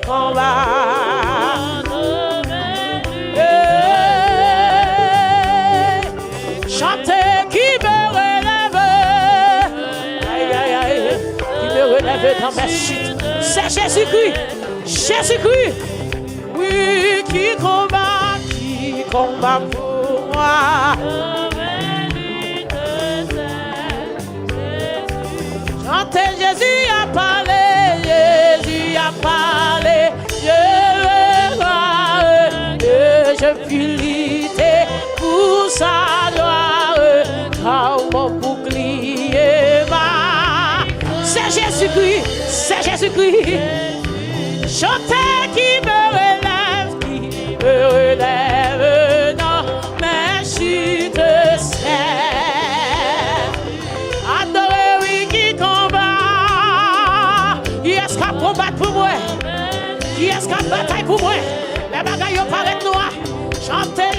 combat. Chantez qui me relève. Aïe, aïe, aïe. Qui me relève dans mes chutes. C'est Jésus-Christ. Jésus-Christ. Oui, qui combat pour moi. Chantez, Jésus a parlé, Jésus a parlé, je puis lutter pour sa gloire, car mon bouclier va. C'est Jésus-Christ, c'est Jésus-Christ. Chantez qui me relève dans mes chutes serres. Adorez, oui, qui combat. Qui est-ce qui combat pour moi? Qui est-ce qui bataille pour moi? Les bagailles paraissent noirs. Chantez.